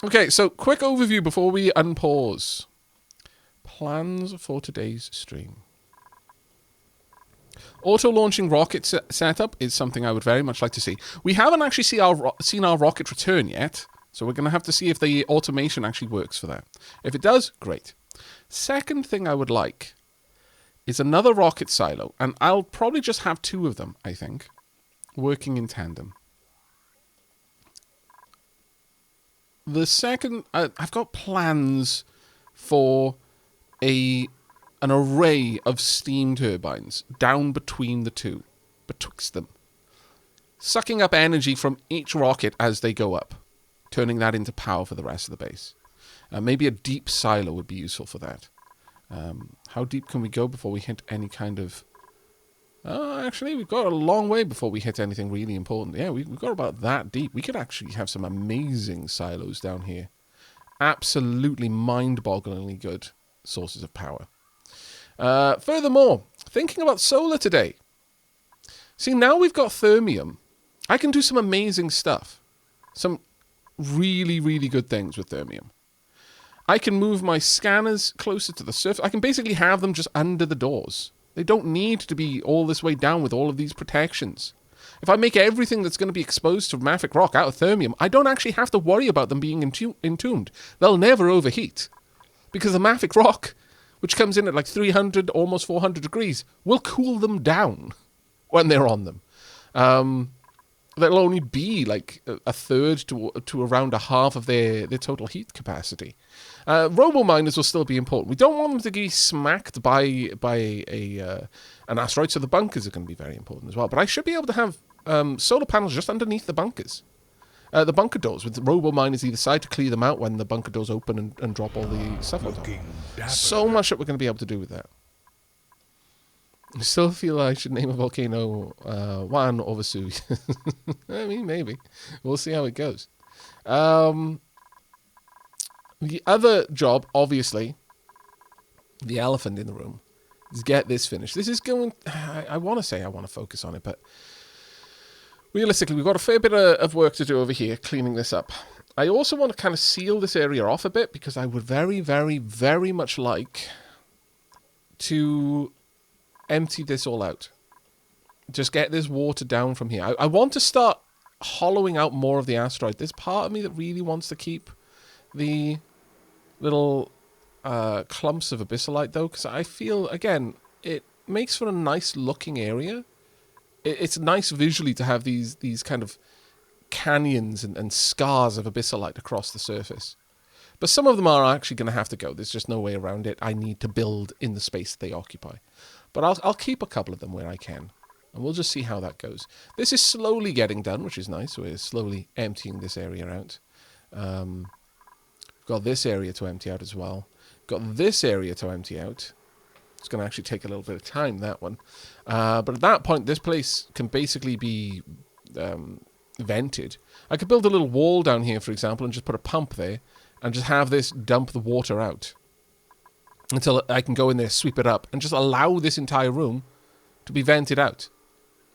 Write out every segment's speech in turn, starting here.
Okay, so quick overview before we unpause. Plans for today's stream. Auto-launching rocket setup is something I would very much like to see. We haven't actually seen our rocket return yet, so we're going to have to see if the automation actually works for that. If it does, great. Second thing I would like is another rocket silo, and I'll probably just have 2 of them, I think, working in tandem. The second, I've got plans for an array of steam turbines down between the 2, betwixt them, sucking up energy from each rocket as they go up, turning that into power for the rest of the base. Maybe a deep silo would be useful for that. How deep can we go before we hit any kind of... actually, we've got a long way before we hit anything really important. Yeah, we've got about that deep. We could actually have some amazing silos down here. Absolutely mind-bogglingly good sources of power. Furthermore, thinking about solar today. See, now we've got thermium. I can do some amazing stuff. Some really, really good things with thermium. I can move my scanners closer to the surface. I can basically have them just under the doors. They don't need to be all this way down with all of these protections. If I make everything that's going to be exposed to mafic rock out of thermium, I don't actually have to worry about them being entombed. They'll never overheat. Because the mafic rock, which comes in at like 300, almost 400 degrees, will cool them down when they're on them. That'll only be like a third to around a half of their total heat capacity. Robo-miners will still be important. We don't want them to be smacked by an asteroid, so the bunkers are going to be very important as well. But I should be able to have solar panels just underneath the bunkers. The bunker doors with robo-miners either side to clear them out when the bunker doors open and drop all the stuff on top. So much that we're going to be able to do with that. I still feel I should name a volcano Juan or Vesuvius. I mean, maybe. We'll see how it goes. The other job, obviously, the elephant in the room, is get this finished. This is going... I want to say I want to focus on it, but realistically, we've got a fair bit of work to do over here, cleaning this up. I also want to kind of seal this area off a bit, because I would very, very, very much like to empty this all out. Just get this water down from here. I want to start hollowing out more of the asteroid. There's part of me that really wants to keep the little clumps of abyssalite, though, because I feel, again, it makes for a nice looking area. It's nice visually to have these kind of canyons and scars of abyssalite across the surface. But some of them are actually going to have to go. There's just no way around it. I need to build in the space they occupy. But I'll keep a couple of them where I can. And we'll just see how that goes. This is slowly getting done, which is nice. We're slowly emptying this area out. We've got this area to empty out as well. Got this area to empty out. It's going to actually take a little bit of time, that one. But at that point, this place can basically be vented. I could build a little wall down here, for example, and just put a pump there. And just have this dump the water out. Until I can go in there, sweep it up, and just allow this entire room to be vented out.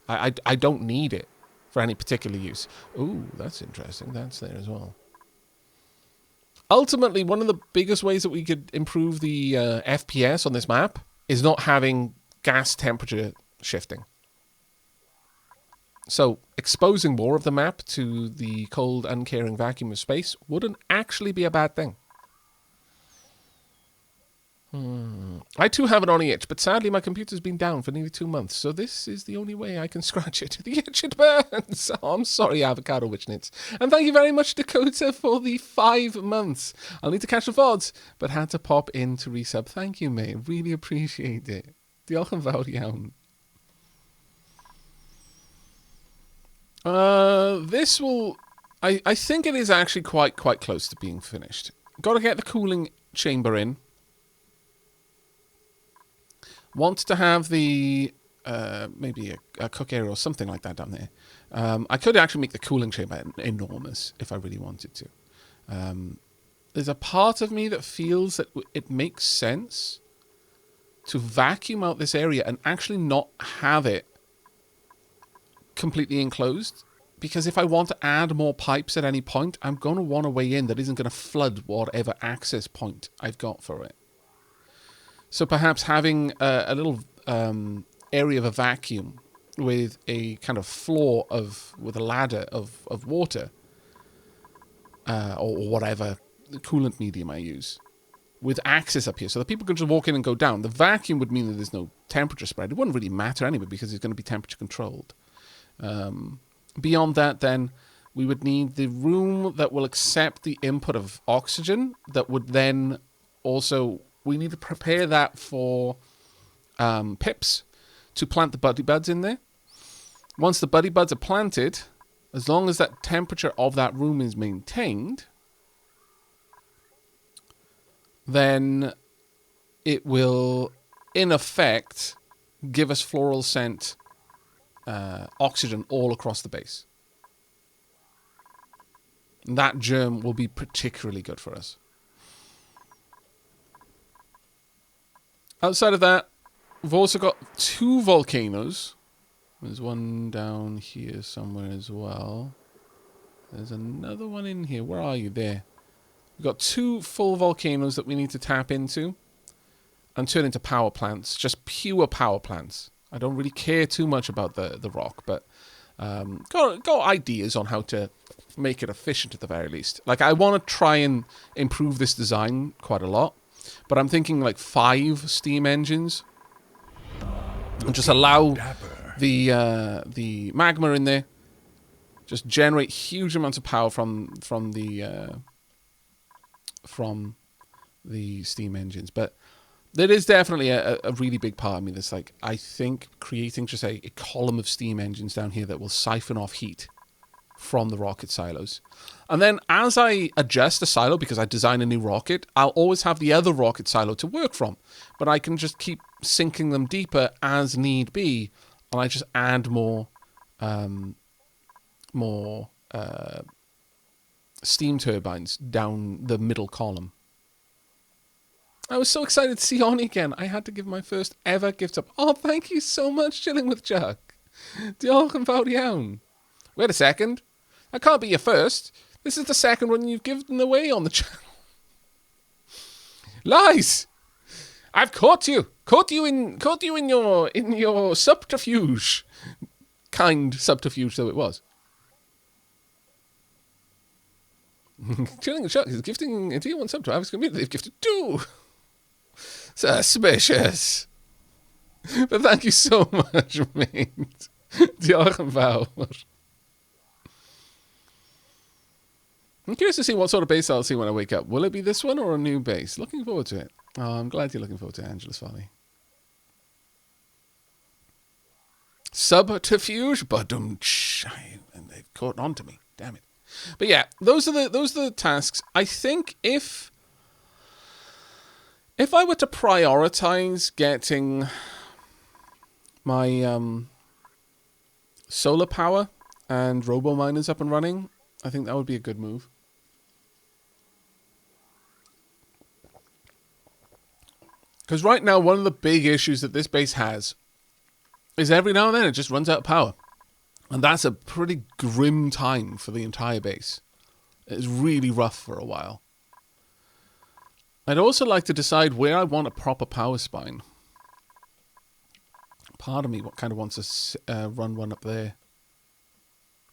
I don't need it for any particular use. Ooh, that's interesting. That's there as well. Ultimately, one of the biggest ways that we could improve the FPS on this map is not having gas temperature shifting. So, exposing more of the map to the cold, uncaring vacuum of space wouldn't actually be a bad thing. I too have it on the itch, but sadly my computer's been down for nearly 2 months, so this is the only way I can scratch it. The itch, it burns! Oh, I'm sorry, Avocado Witchnits. And thank you very much, Dakota, for the 5 months. I'll need to catch the VODs, but had to pop in to resub. Thank you, mate. Really appreciate it. Diolch yn fawr iawn. This will... I think it is actually quite close to being finished. Got to get the cooling chamber in. Want to have the, maybe a cook area or something like that down there. I could actually make the cooling chamber enormous if I really wanted to. There's a part of me that feels that it makes sense to vacuum out this area and actually not have it completely enclosed. because if I want to add more pipes at any point, I'm going to want a way in that isn't going to flood whatever access point I've got for it. So perhaps having a little area of a vacuum with a kind of floor with a ladder of water or whatever coolant medium I use, with access up here so that people can just walk in and go down. The vacuum would mean that there's no temperature spread. It wouldn't really matter anyway because it's going to be temperature controlled. Beyond that, then, we would need the room that will accept the input of oxygen that would then also... We need to prepare that for pips to plant the buddy buds in there. Once the buddy buds are planted, as long as that temperature of that room is maintained, then it will, in effect, give us floral scent oxygen all across the base. And that germ will be particularly good for us. Outside of that, we've also got 2 volcanoes. There's one down here somewhere as well. There's another one in here. Where are you? There. We've got 2 full volcanoes that we need to tap into and turn into power plants. Just pure power plants. I don't really care too much about the rock, but got ideas on how to make it efficient at the very least. Like, I want to try and improve this design quite a lot, but I'm thinking like 5 steam engines and just allow the magma in there, just generate huge amounts of power from the steam engines. But there is definitely a really big part of me that's like, I think creating just a column of steam engines down here that will siphon off heat from the rocket silos. And then as I adjust the silo, because I design a new rocket, I'll always have the other rocket silo to work from. But I can just keep sinking them deeper as need be, and I just add more steam turbines down the middle column. I was so excited to see Oni again. I had to give my first ever gift up. Oh, thank you so much, Chilling with Chuck. Diolch yn fawr iawn. Wait a second. That can't be your first. This is the second one you've given away on the channel. Lies! I've caught you. Caught you in your subterfuge. Kind subterfuge though it was. Chilling with Chuck is gifting a T1 sub to Aavak's community. They've gifted 2. Suspicious. But thank you so much, mate. Diolch yn fawr. I'm curious to see what sort of base I'll see when I wake up. Will it be this one or a new base? Looking forward to it. Oh, I'm glad you're looking forward to it, Angela's Folly. Subterfuge, and they've caught on to me. Damn it. But yeah, those are the tasks. I think if I were to prioritize getting my solar power and robo miners up and running, I think that would be a good move. Because right now, one of the big issues that this base has is every now and then it just runs out of power. And that's a pretty grim time for the entire base. It's really rough for a while. I'd also like to decide where I want a proper power spine. Part of me kind of wants to run one up there.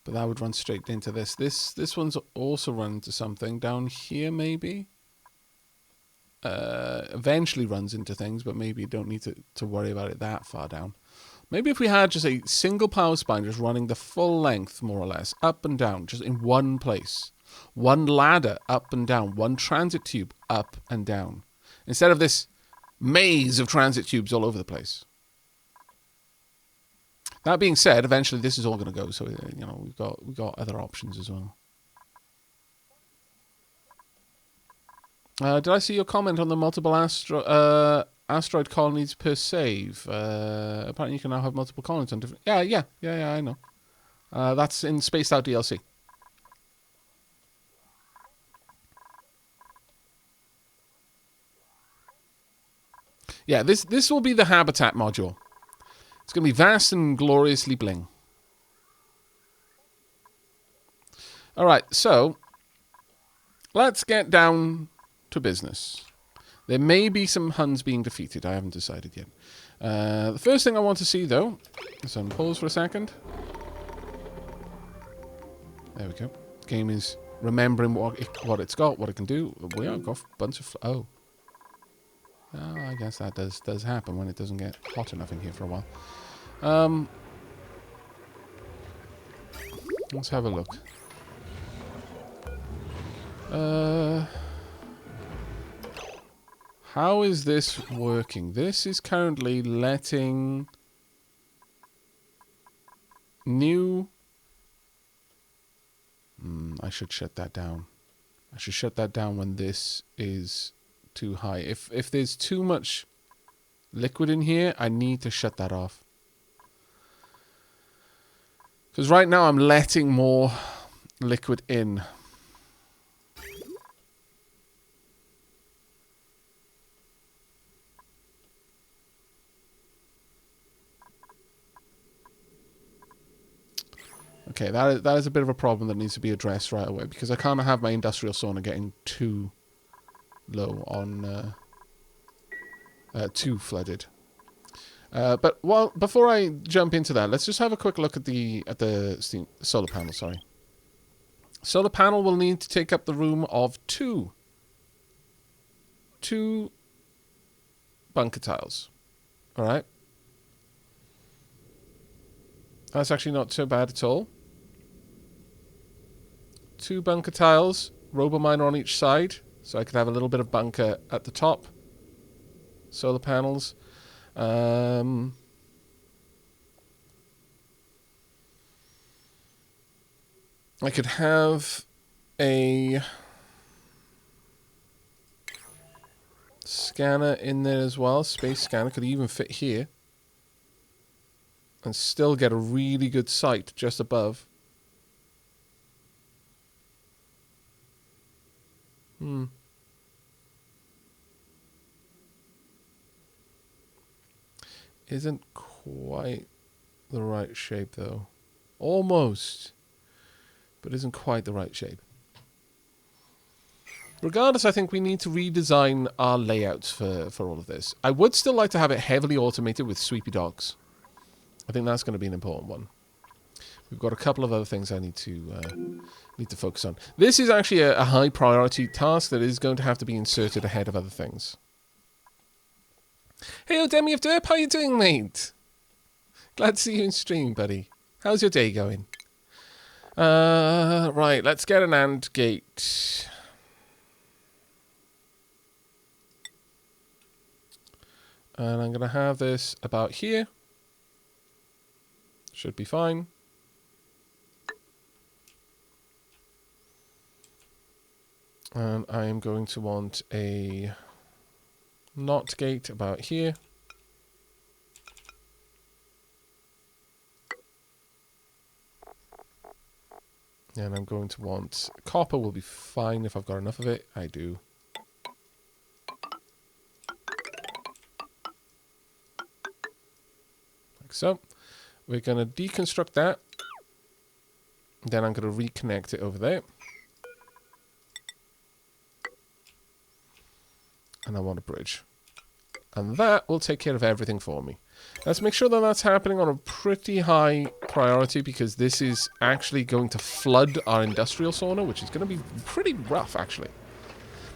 But that would run straight into this. This one's also run into something. Down here, maybe? Eventually runs into things, but maybe you don't need to worry about it that far down. Maybe if we had just a single power spine just running the full length, more or less, up and down, just in one place. One ladder up and down. One transit tube up and down. Instead of this maze of transit tubes all over the place. That being said, eventually this is all going to go, so you know we've got other options as well. Did I see your comment on the multiple asteroid colonies per save? Apparently you can now have multiple colonies on different... Yeah, I know. That's in Spaced Out DLC. Yeah, this will be the habitat module. It's going to be vast and gloriously bling. All right, so let's get down to business. There may be some Huns being defeated. I haven't decided yet. The first thing I want to see, though, is unpause for a second. There we go. Game is remembering what it's got, what it can do. We have got a bunch of... Oh, I guess that does happen when it doesn't get hot enough in here for a while. Let's have a look. How is this working? This is currently letting new... I should shut that down. I should shut that down when this is too high. If there's too much liquid in here, I need to shut that off. Because right now I'm letting more liquid in. Okay, that is a bit of a problem that needs to be addressed right away, because I can't have my industrial sauna getting too low on too flooded. But before I jump into that, let's just have a quick look at the solar panel. Sorry, solar panel will need to take up the room of two bunker tiles. All right, that's actually not so bad at all. 2 bunker tiles, RoboMiner on each side, so I could have a little bit of bunker at the top. Solar panels. I could have a scanner in there as well. Space scanner could even fit here. And still get a really good sight just above. Isn't quite the right shape, though. Almost. But isn't quite the right shape. Regardless, I think we need to redesign our layouts for all of this. I would still like to have it heavily automated with sweepy docks. I think that's going to be an important one. We've got a couple of other things I need to focus on. This is actually a high priority task that is going to have to be inserted ahead of other things. Hey, Demi of Derp, how you doing, mate? Glad to see you in stream, buddy. How's your day going? Right, let's get an AND gate. And I'm going to have this about here. Should be fine. And I am going to want a NOT gate about here. And I'm going to want copper will be fine if I've got enough of it. I do. Like so. We're going to deconstruct that. Then I'm going to reconnect it over there. And I want a bridge. And that will take care of everything for me. Let's make sure that that's happening on a pretty high priority, because this is actually going to flood our industrial sauna, which is going to be pretty rough, actually.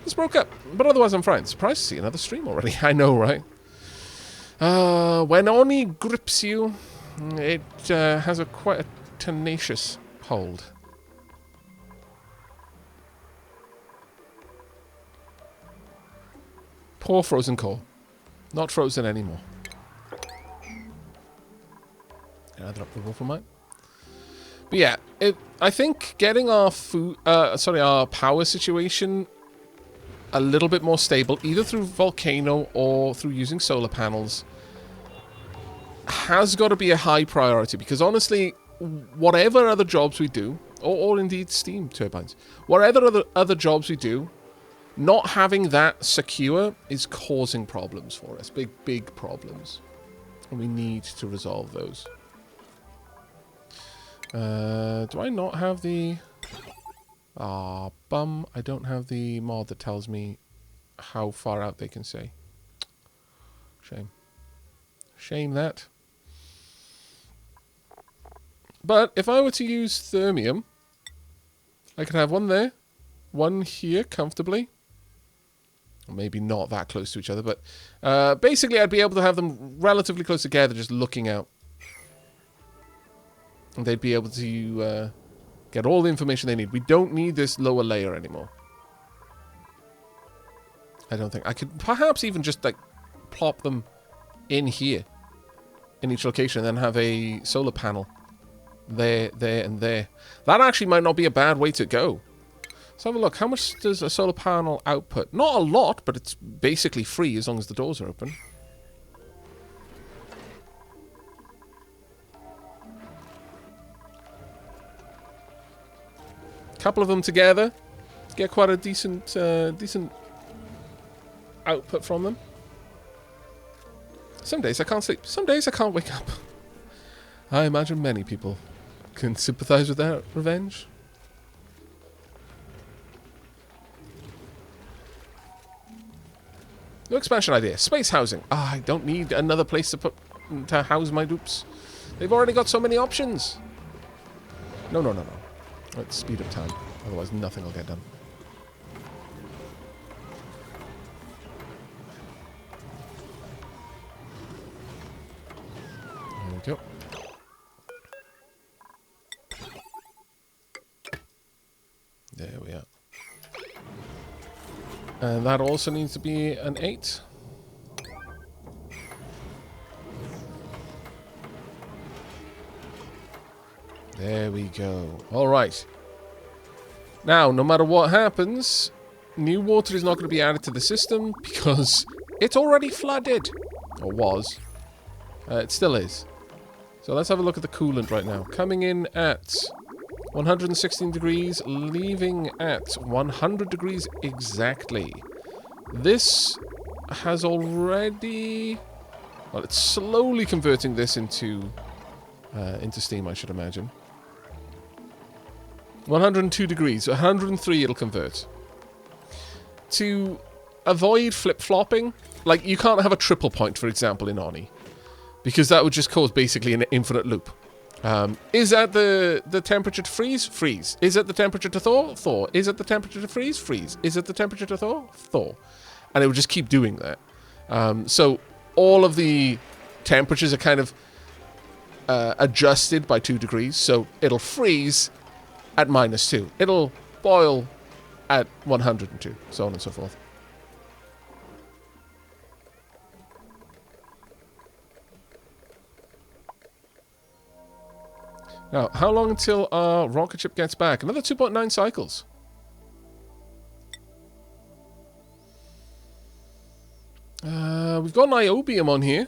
This broke up, but otherwise I'm fine. Surprised to see another stream already. I know, right? When Oni grips you, it has quite a tenacious hold. Poor frozen coal. Not frozen anymore. Can I drop the waffle mine? But yeah, I think getting our our power situation a little bit more stable, either through volcano or through using solar panels, has got to be a high priority. Because honestly, whatever other jobs we do, or indeed steam turbines, whatever other jobs we do, not having that secure is causing problems for us. Big problems. And we need to resolve those. Do I not have the... Ah, bum. I don't have the mod that tells me how far out they can say. Shame. Shame that. But if I were to use thermium, I could have one there, one here comfortably. Maybe not that close to each other, but basically I'd be able to have them relatively close together just looking out. And they'd be able to get all the information they need. We don't need this lower layer anymore. I don't think. I could perhaps even just like plop them in here in each location and then have a solar panel there, there, and there. That actually might not be a bad way to go. Let's have a look. How much does a solar panel output? Not a lot, but it's basically free as long as the doors are open. Couple of them together, get quite a decent output from them. Some days I can't sleep. Some days I can't wake up. I imagine many people can sympathize with that revenge. No expansion idea. Space housing. Ah, I don't need another place to house my dupes. They've already got so many options. No. Let's speed up time. Otherwise, nothing will get done. There we go. There we are. And that also needs to be an 8. There we go. All right. Now, no matter what happens, new water is not going to be added to the system because it's already flooded. Or was. It still is. So let's have a look at the coolant right now. Coming in at 116 degrees, leaving at 100 degrees exactly. This has already... Well, it's slowly converting this into steam, I should imagine. 102 degrees. 103 it'll convert. To avoid flip-flopping, like, you can't have a triple point, for example, in Oni. Because that would just cause basically an infinite loop. Is at the temperature to freeze? Freeze. Is at the temperature to thaw? Thaw. Is at the temperature to freeze? Freeze. Is at the temperature to thaw? Thaw. And it would just keep doing that. So all of the temperatures are kind of adjusted by 2 degrees. So it'll freeze at -2. It'll boil at 102. So on and so forth. Now, how long until our rocket ship gets back? Another 2.9 cycles. We've got an iobium on here.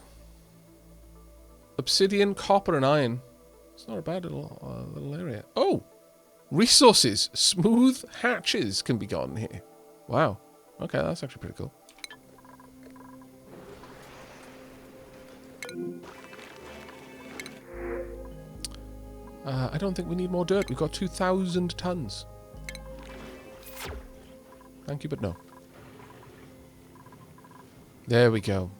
Obsidian, copper, and iron. It's not a bad little area. Oh! Resources. Smooth hatches can be gotten here. Wow. Okay, that's actually pretty cool. I don't think we need more dirt. We've got 2,000 tons. Thank you, but no. There we go.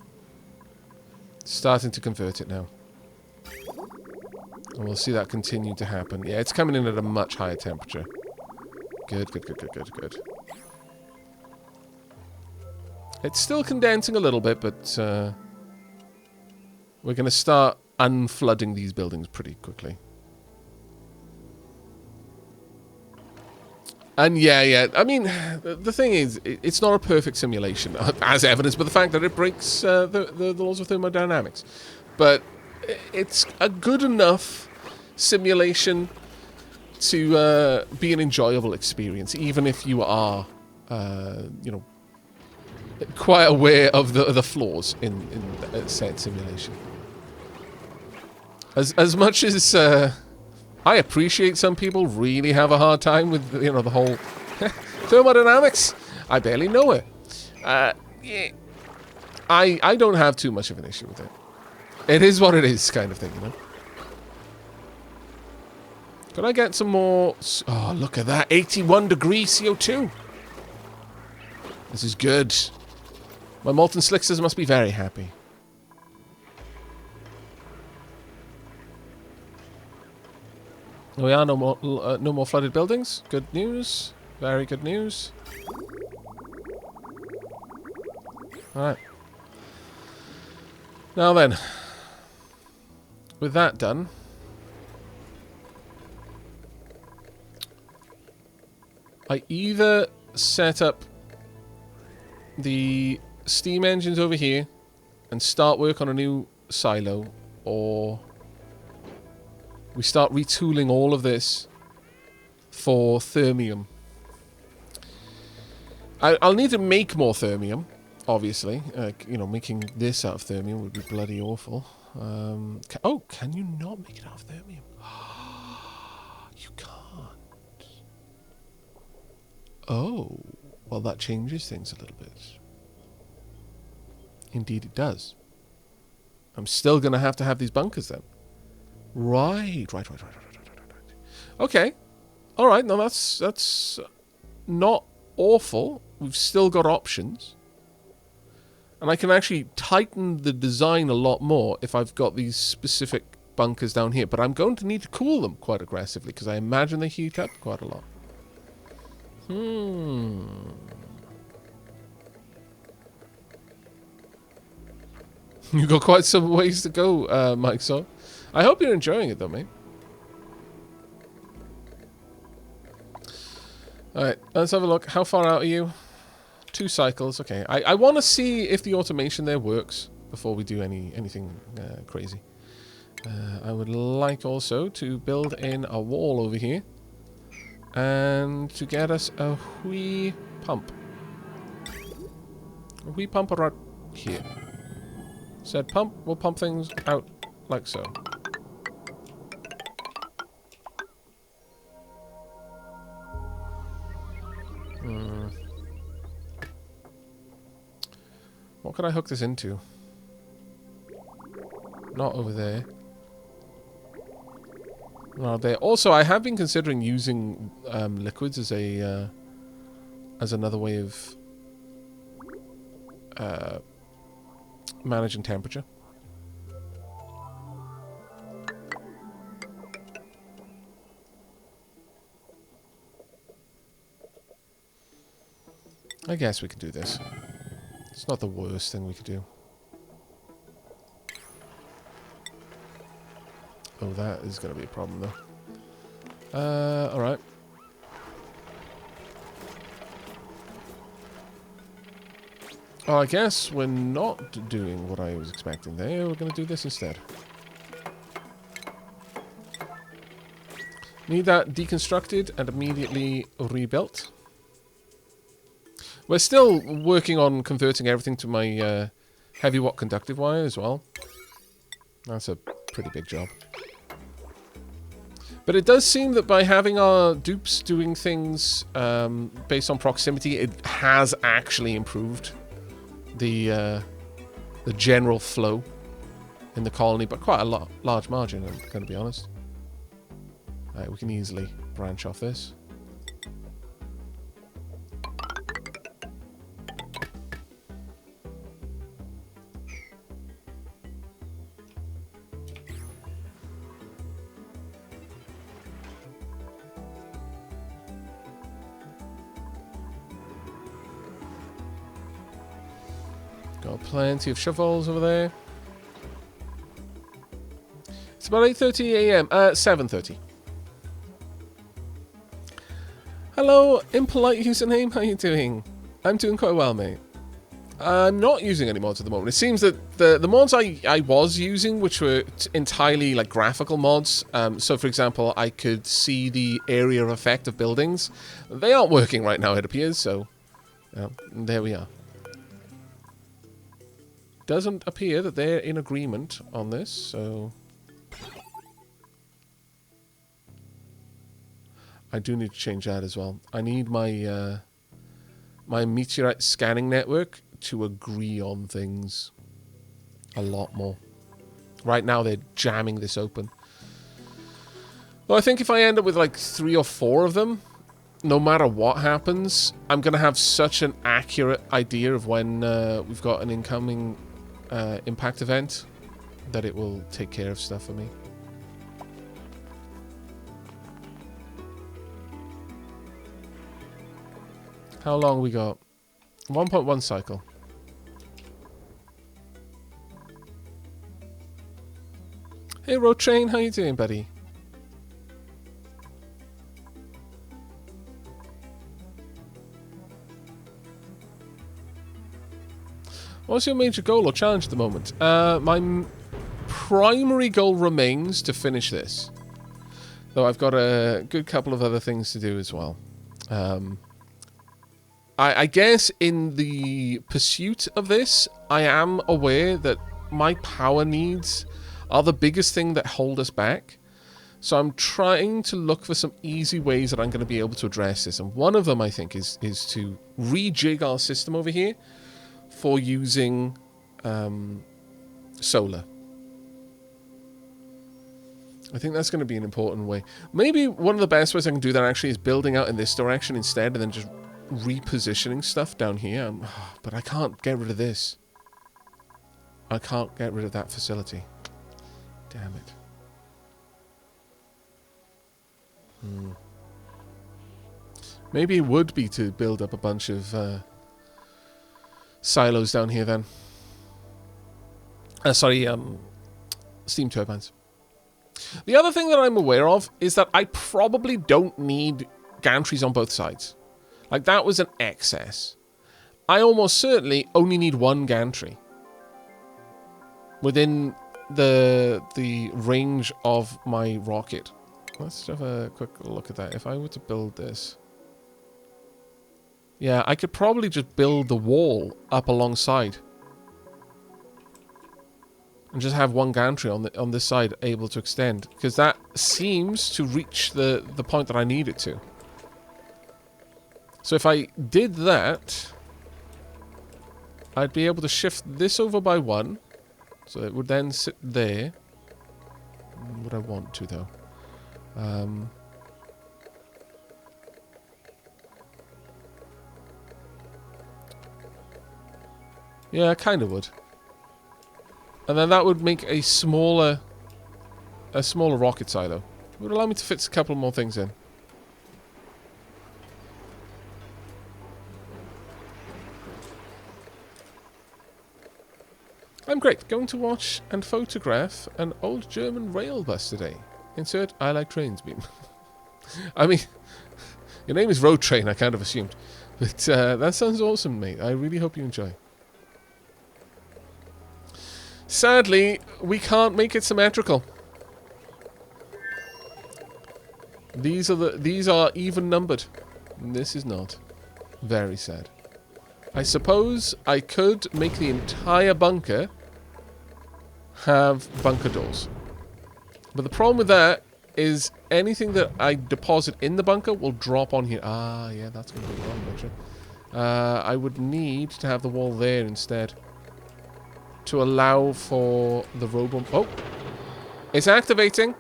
Starting to convert it now. And we'll see that continue to happen. Yeah, it's coming in at a much higher temperature. Good. It's still condensing a little bit, but we're going to start unflooding these buildings pretty quickly. And yeah. I mean, the thing is, it's not a perfect simulation, as evidenced by the fact that it breaks the laws of thermodynamics. But it's a good enough simulation to be an enjoyable experience, even if you are, you know, quite aware of the flaws in said simulation. As much as I appreciate some people really have a hard time with, you know, the whole thermodynamics. I barely know it. Yeah, I don't have too much of an issue with it. It is what it is, kind of thing, you know. Could I get some more... Oh, look at that. 81 degree CO2. This is good. My molten slicksters must be very happy. We are no more flooded buildings. Good news. Very good news. Alright. Now then. With that done. I either set up the steam engines over here and start work on a new silo, or we start retooling all of this for thermium. I'll need to make more thermium, obviously. You know, making this out of thermium would be bloody awful. Can you not make it out of thermium? You can't. Oh, well, that changes things a little bit. Indeed it does. I'm still going to have these bunkers then. Right. Okay. Alright, no, that's not awful. We've still got options. And I can actually tighten the design a lot more if I've got these specific bunkers down here. But I'm going to need to cool them quite aggressively, because I imagine they heat up quite a lot. You've got quite some ways to go, Mike, so I hope you're enjoying it, though, mate. Alright, let's have a look. How far out are you? 2 cycles, okay. I want to see if the automation there works before we do anything crazy. I would like also to build in a wall over here. And to get us a wee pump. A wee pump right here. Said pump will pump things out like so. What could I hook this into? Not over there. Not there. Also, I have been considering using liquids as a as another way of managing temperature. I guess we can do this. It's not the worst thing we could do. Oh, that is going to be a problem, though. Alright. Well, I guess we're not doing what I was expecting there. We're going to do this instead. Need that deconstructed and immediately rebuilt. We're still working on converting everything to my heavy watt conductive wire as well. That's a pretty big job. But it does seem that by having our dupes doing things based on proximity, it has actually improved the general flow in the colony, but quite a large margin, I'm going to be honest. Alright, we can easily branch off this. Got plenty of shovels over there. It's about 8:30 AM. 7:30. Hello, impolite username. How you doing? I'm doing quite well, mate. I'm not using any mods at the moment. It seems that the mods I was using, which were entirely like graphical mods, so for example, I could see the area effect of buildings. They aren't working right now, it appears, so there we are. Doesn't appear that they're in agreement on this, so I do need to change that as well. I need my my meteorite scanning network to agree on things a lot more. Right now they're jamming this open. Well, I think if I end up with like 3 or 4 of them, no matter what happens, I'm going to have such an accurate idea of when we've got an incoming impact event that it will take care of stuff for me. How long we got? 1.1 cycle. Hey, Road Train, how you doing, buddy? What's your major goal or challenge at the moment? My primary goal remains to finish this. Though I've got a good couple of other things to do as well. I guess in the pursuit of this, I am aware that my power needs are the biggest thing that hold us back. So I'm trying to look for some easy ways that I'm going to be able to address this. And one of them, I think, is to rejig our system over here for using solar. I think that's going to be an important way. Maybe one of the best ways I can do that actually is building out in this direction instead and then just repositioning stuff down here. But I can't get rid of this. I can't get rid of that facility. Damn it. Maybe it would be to build up a bunch of silos down here then. Steam turbines. The other thing that I'm aware of is that I probably don't need gantries on both sides. Like, that was an excess. I almost certainly only need one gantry within the range of my rocket. Let's have a quick look at that. If I were to build this, yeah, I could probably just build the wall up alongside and just have one gantry on this side able to extend, because that seems to reach the point that I need it to. So if I did that, I'd be able to shift this over by 1, so it would then sit there. Would I want to, though? Yeah, I kind of would. And then that would make a smaller rocket silo. It would allow me to fit a couple more things in. I'm great. Going to watch and photograph an old German rail bus today. Insert I like trains meme. I mean, your name is Road Train, I kind of assumed. But that sounds awesome, mate. I really hope you enjoy. Sadly, we can't make it symmetrical. These are even numbered. This is not. Very sad. I suppose I could make the entire bunker have bunker doors. But the problem with that is anything that I deposit in the bunker will drop on here. Ah, yeah, that's going to be wrong, actually. I would need to have the wall there instead to allow for the robot. Oh, it's activating.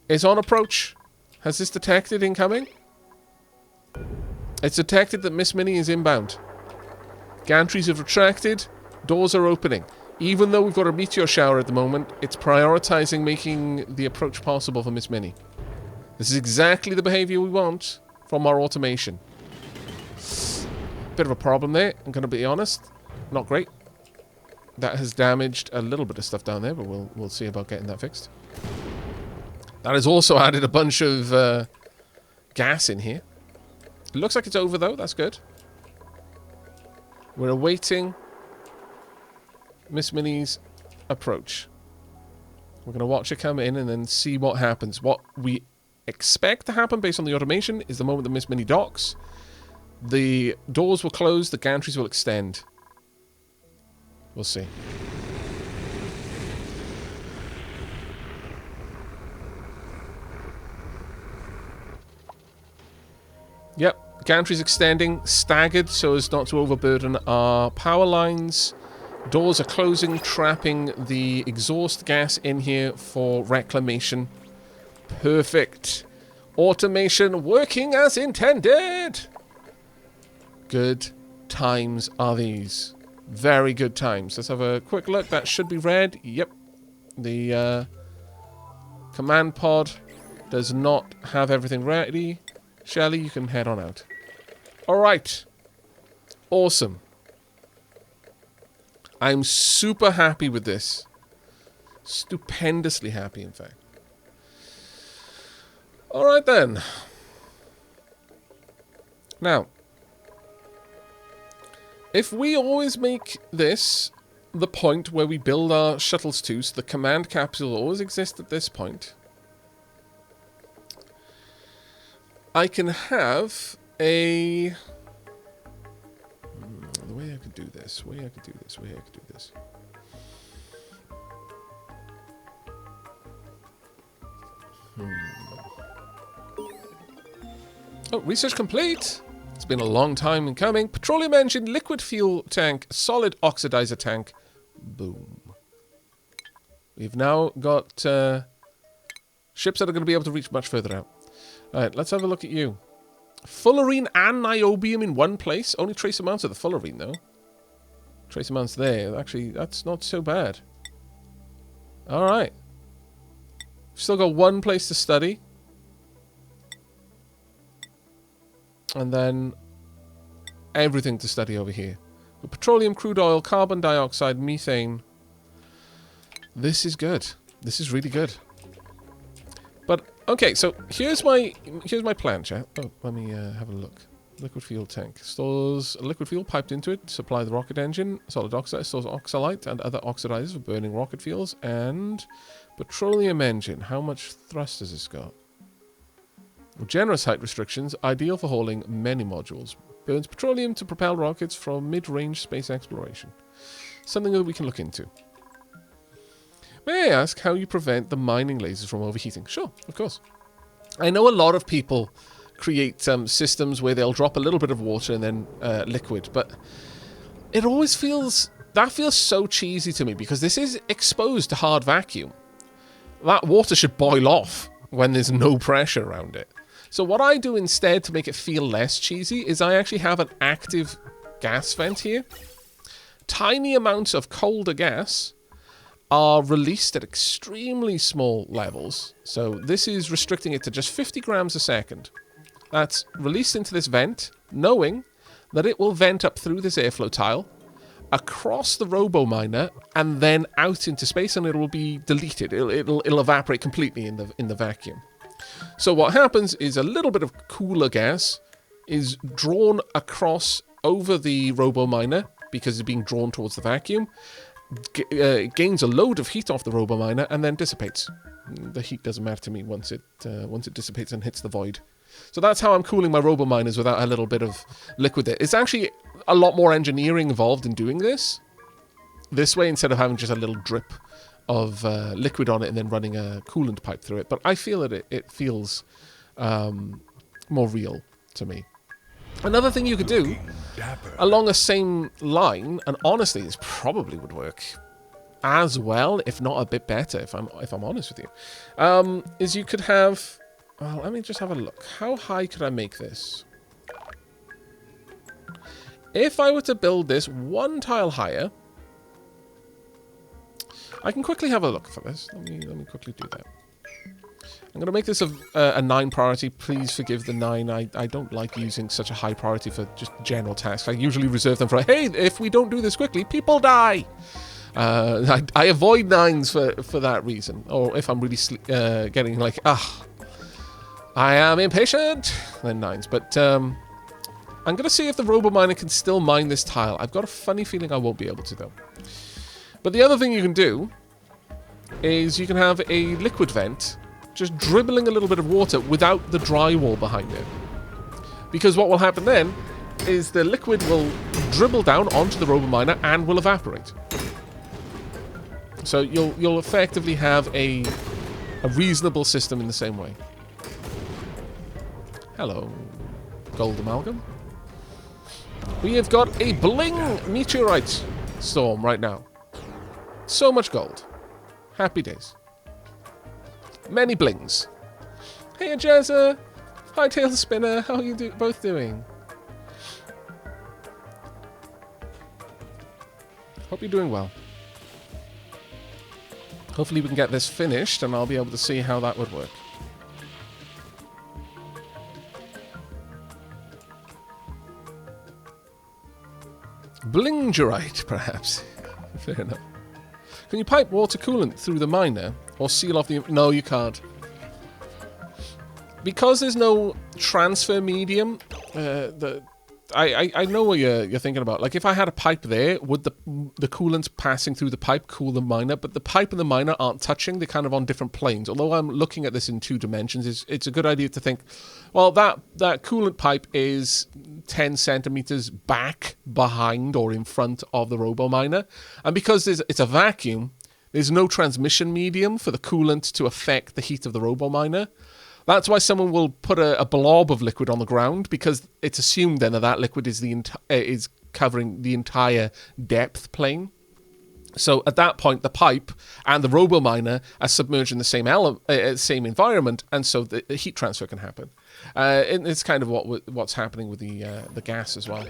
It's on approach. Has this detected incoming? It's detected that Miss Minnie is inbound. Gantries have retracted. Doors are opening. Even though we've got a meteor shower at the moment, it's prioritizing making the approach possible for Miss Minnie. This is exactly the behavior we want from our automation. Bit of a problem there, I'm going to be honest. Not great. That has damaged a little bit of stuff down there, but we'll see about getting that fixed. That has also added a bunch of gas in here. It looks like it's over, though. That's good. We're awaiting Miss Minnie's approach. We're going to watch her come in and then see what happens. What we expect to happen based on the automation is the moment that Miss Minnie docks, the doors will close, the gantries will extend. We'll see. Yep, gantries extending, staggered so as not to overburden our power lines. Doors are closing, trapping the exhaust gas in here for reclamation. Perfect. Automation working as intended. Good times are these. Very good times. Let's have a quick look. That should be red. Yep. The command pod does not have everything ready. Shelly, you can head on out. Alright. Awesome. I'm super happy with this. Stupendously happy, in fact. Alright then. Now, if we always make this the point where we build our shuttles to, so the command capsule will always exist at this point, I can have a... the way I could do this, Oh, research complete! It's been a long time in coming. Petroleum engine, liquid fuel tank, solid oxidizer tank. Boom. We've now got ships that are going to be able to reach much further out. Alright, let's have a look at you. Fullerene and niobium in one place. Only trace amounts of the fullerene, though. Trace amounts there. Actually, that's not so bad. Alright. Still got one place to study. And then everything to study over here. But petroleum, crude oil, carbon dioxide, methane. This is good. This is really good. But okay, so here's my plan, chat. Oh, let me have a look. Liquid fuel tank stores liquid fuel piped into it. Supply the rocket engine. Solid oxide stores oxalite and other oxidizers for burning rocket fuels. And petroleum engine. How much thrust has this got? Generous height restrictions, ideal for hauling many modules. Burns petroleum to propel rockets from mid-range space exploration. Something that we can look into. May I ask how you prevent the mining lasers from overheating? Sure, of course. I know a lot of people create systems where they'll drop a little bit of water and then liquid, but it always feels... that feels so cheesy to me because this is exposed to hard vacuum. That water should boil off when there's no pressure around it. So what I do instead to make it feel less cheesy is I actually have an active gas vent here. Tiny amounts of colder gas are released at extremely small levels. So this is restricting it to just 50 grams a second. That's released into this vent, knowing that it will vent up through this airflow tile, across the robo-miner, and then out into space, and it will be deleted. It'll evaporate completely in the vacuum. So what happens is a little bit of cooler gas is drawn across over the robo-miner because it's being drawn towards the vacuum, gains a load of heat off the robo-miner, and then dissipates. The heat doesn't matter to me once it dissipates and hits the void. So that's how I'm cooling my robo-miners without a little bit of liquid there. It's actually a lot more engineering involved in doing this way instead of having just a little drip of liquid on it and then running a coolant pipe through it. But I feel that it feels more real to me. Another thing you could do along the same line, and honestly this probably would work as well, if not a bit better, if I'm honest with you, is you could have... well, let me just have a look. How high could I make this? If I were to build this one tile higher, I can quickly have a look for this. Let me quickly do that. I'm going to make this a 9 priority. Please forgive the 9. I don't like using such a high priority for just general tasks. I usually reserve them for, hey, if we don't do this quickly, people die. I avoid 9s for that reason. Or if I'm really getting like, I am impatient, then 9s. But I'm going to see if the robo-miner can still mine this tile. I've got a funny feeling I won't be able to, though. But the other thing you can do is you can have a liquid vent just dribbling a little bit of water without the drywall behind it. Because what will happen then is the liquid will dribble down onto the robo-miner and will evaporate. So you'll effectively have a reasonable system in the same way. Hello, gold amalgam. We have got a bling meteorite storm right now. So much gold. Happy days. Many blings. Hey, Jezza! Hi, Tail Spinner. How are you both doing? Hope you're doing well. Hopefully we can get this finished and I'll be able to see how that would work. Blingerite, perhaps. Fair enough. Can you pipe water coolant through the miner or seal off the... No, you can't. Because there's no transfer medium, I know what you're thinking about. Like, if I had a pipe there, would the coolant passing through the pipe cool the miner? But the pipe and the miner aren't touching. They're kind of on different planes. Although I'm looking at this in 2 dimensions, it's a good idea to think, well, that coolant pipe is 10 centimeters back, behind, or in front of the robo miner. And because it's a vacuum, there's no transmission medium for the coolant to affect the heat of the robo miner. That's why someone will put a blob of liquid on the ground, because it's assumed then that liquid is is covering the entire depth plane. So at that point, the pipe and the robo miner are submerged in the same environment, and so the heat transfer can happen. It's kind of what's happening with the gas as well.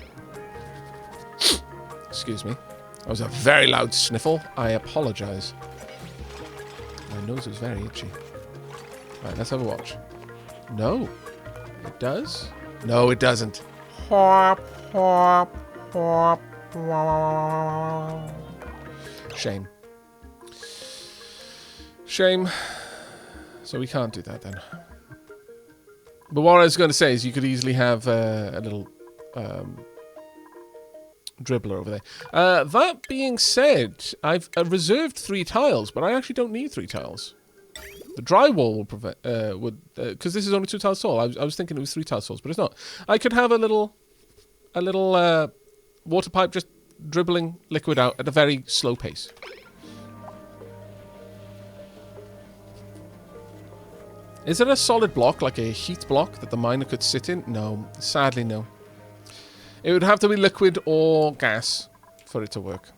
Excuse me. That was a very loud sniffle. I apologize. My nose is very itchy. Right, let's have a watch. No. It does? No, it doesn't. Shame. Shame. So we can't do that then. But what I was going to say is you could easily have a little dribbler over there. That being said, I've reserved 3 tiles, but I actually don't need 3 tiles. The drywall will prevent because this is only 2 tiles tall. I was thinking it was 3 tiles tall, but it's not. I could have a little water pipe just dribbling liquid out at a very slow pace. Is it a solid block, like a heat block, that the miner could sit in? No, sadly no. It would have to be liquid or gas for it to work.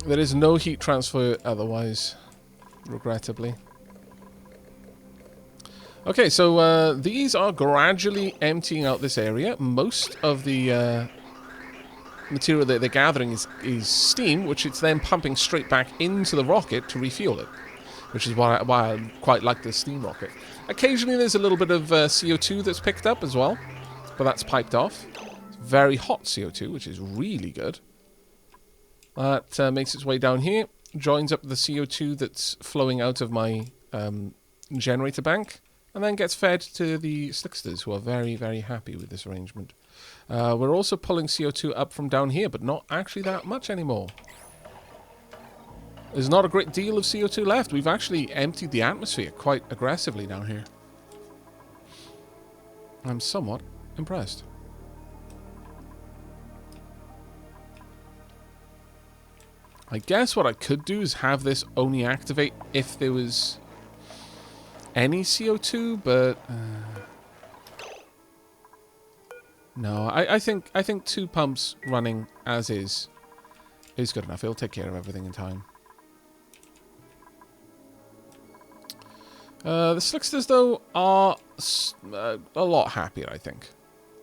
There is no heat transfer otherwise, regrettably. Okay, so these are gradually emptying out this area. Most of the material that they're gathering is steam, which it's then pumping straight back into the rocket to refuel it, which is why I quite like the steam rocket. Occasionally there's a little bit of CO2 that's picked up as well, but that's piped off. It's very hot CO2, which is really good. That makes its way down here, joins up the CO2 that's flowing out of my generator bank, and then gets fed to the slicksters, who are very, very happy with this arrangement. We're also pulling CO2 up from down here, but not actually that much anymore. There's not a great deal of CO2 left. We've actually emptied the atmosphere quite aggressively down here. I'm somewhat impressed. I guess what I could do is have this only activate if there was any CO2, but no, I think 2 pumps running as is good enough. It'll take care of everything in time. The slicksters, though, are a lot happier, I think.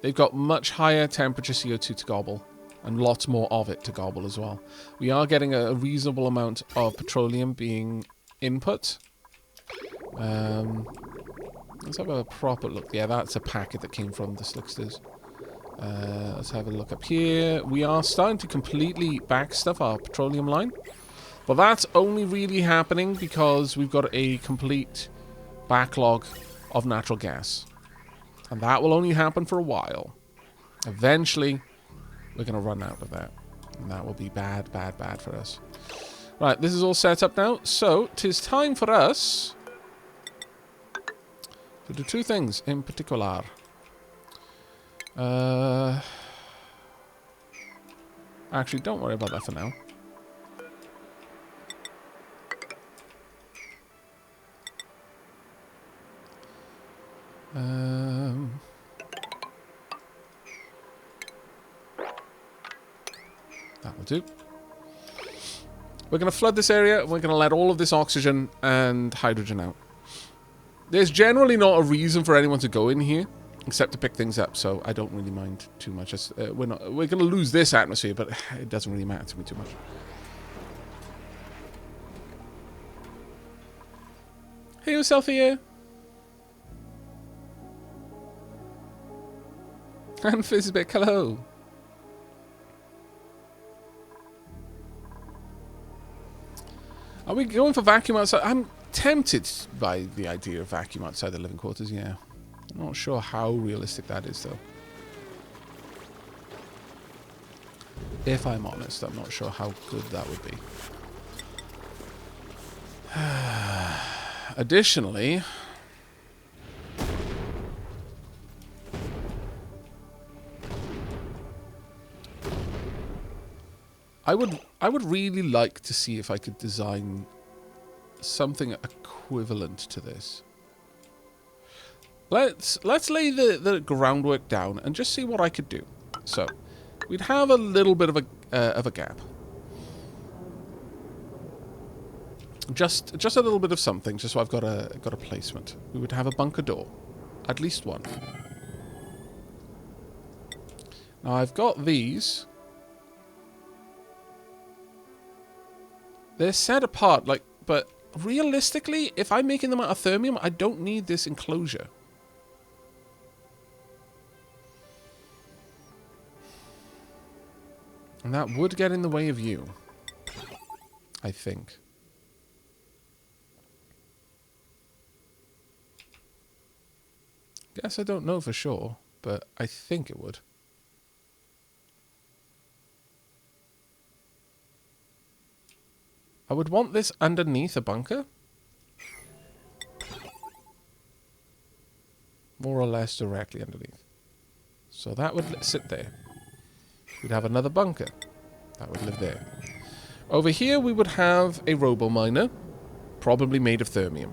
They've got much higher temperature CO2 to gobble, and lots more of it to gobble as well. We are getting a reasonable amount of petroleum being input. Let's have a proper look. Yeah, that's a packet that came from the slicksters. Let's have a look up here. We are starting to completely backstuff our petroleum line, but that's only really happening because we've got a complete backlog of natural gas, and that will only happen for a while. Eventually we're going to run out of that, and that will be bad, bad, bad for us. Right, this is all set up now, so 'tis time for us to do 2 things in particular. Actually, don't worry about that for now. That will do. We're going to flood this area, and we're going to let all of this oxygen and hydrogen out. There's generally not a reason for anyone to go in here, except to pick things up, so I don't really mind too much. We're going to lose this atmosphere, but it doesn't really matter to me too much. Hey yourself here. And Fizzbeck, hello. Are we going for vacuum outside? I'm tempted by the idea of vacuum outside the living quarters, yeah. I'm not sure how realistic that is, though. If I'm honest, I'm not sure how good that would be. Additionally... I would really like to see if I could design something equivalent to this. Let's lay the groundwork down and just see what I could do. So, we'd have a little bit of a gap. Just a little bit of something, just so I've got a placement. We would have a bunker door, at least one. Now I've got these. They're set apart, like, but realistically, if I'm making them out of thermium, I don't need this enclosure. And that would get in the way of you, I think. Guess I don't know for sure, but I think it would. I would want this underneath a bunker. More or less directly underneath. So that would sit there. We'd have another bunker. That would live there. Over here we would have a robo-miner. Probably made of thermium.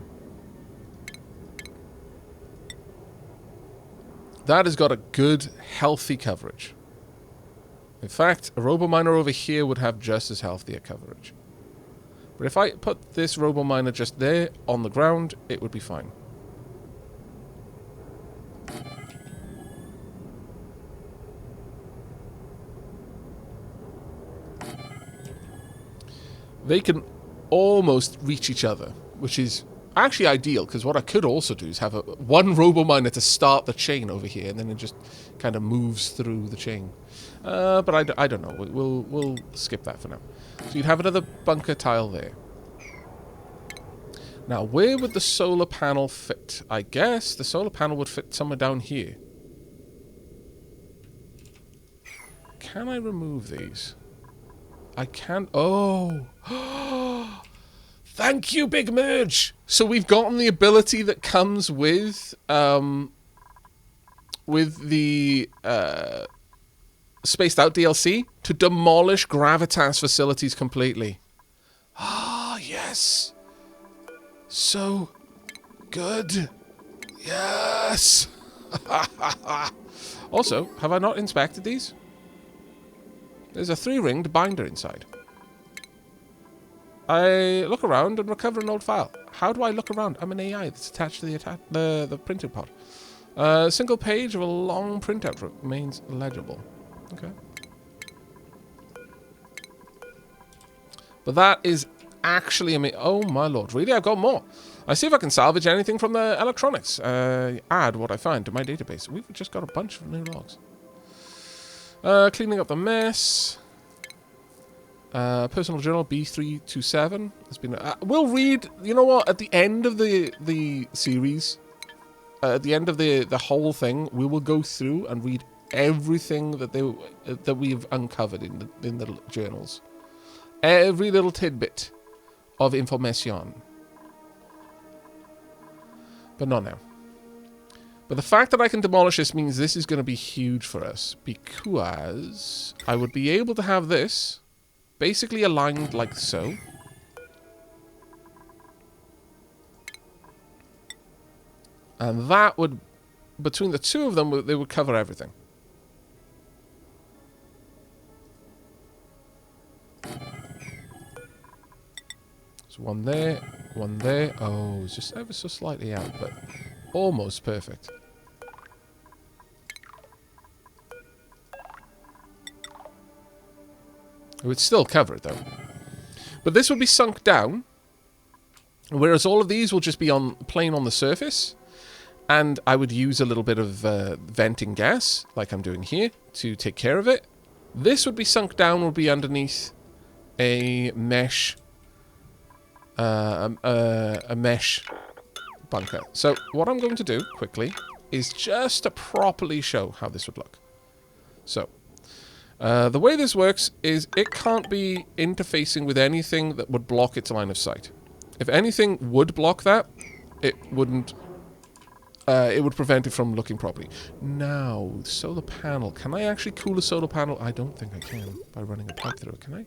That has got a good, healthy coverage. In fact, a robo-miner over here would have just as healthy a coverage. But if I put this robo-miner just there, on the ground, it would be fine. They can almost reach each other, which is actually ideal, because what I could also do is have one robo-miner to start the chain over here, and then it just kind of moves through the chain. But I don't know. We'll skip that for now. So you'd have another bunker tile there. Now, where would the solar panel fit? I guess the solar panel would fit somewhere down here. Can I remove these? I can't. Oh. Thank you, Big Merge. So we've gotten the ability that comes with the Spaced Out DLC to demolish gravitas facilities completely. Ah, yes. So good. Yes. Also, have I not inspected these? There's a 3-ringed binder inside. I look around and recover an old file. How do I look around? I'm an AI that's attached to the printed pod. A single page of a long printout remains legible. Okay. But that is actually amazing. Oh my lord, really? I've got more. I see if I can salvage anything from the electronics. Add what I find to my database. We've just got a bunch of new logs. Cleaning up the mess. Personal journal B327 has been. We'll read. You know what? At the end of the series, at the end of the whole thing, we will go through and read everything that we've uncovered in the journals. Every little tidbit of information. But not now. But the fact that I can demolish this means this is going to be huge for us, because I would be able to have this basically aligned like so. And that would, between the two of them, they would cover everything. So one there, one there. Oh, it's just ever so slightly out, but almost perfect. It would still cover it, though. But this would be sunk down, whereas all of these will just be on plain on the surface. And I would use a little bit of venting gas, like I'm doing here, to take care of it. This would be sunk down, would be underneath a mesh, a mesh bunker. So what I'm going to do, quickly, is just to properly show how this would look. So, the way this works is it can't be interfacing with anything that would block its line of sight. If anything would block that, it wouldn't... it would prevent it from looking properly. Now, solar panel. Can I actually cool a solar panel? I don't think I can by running a pipe through it, can I?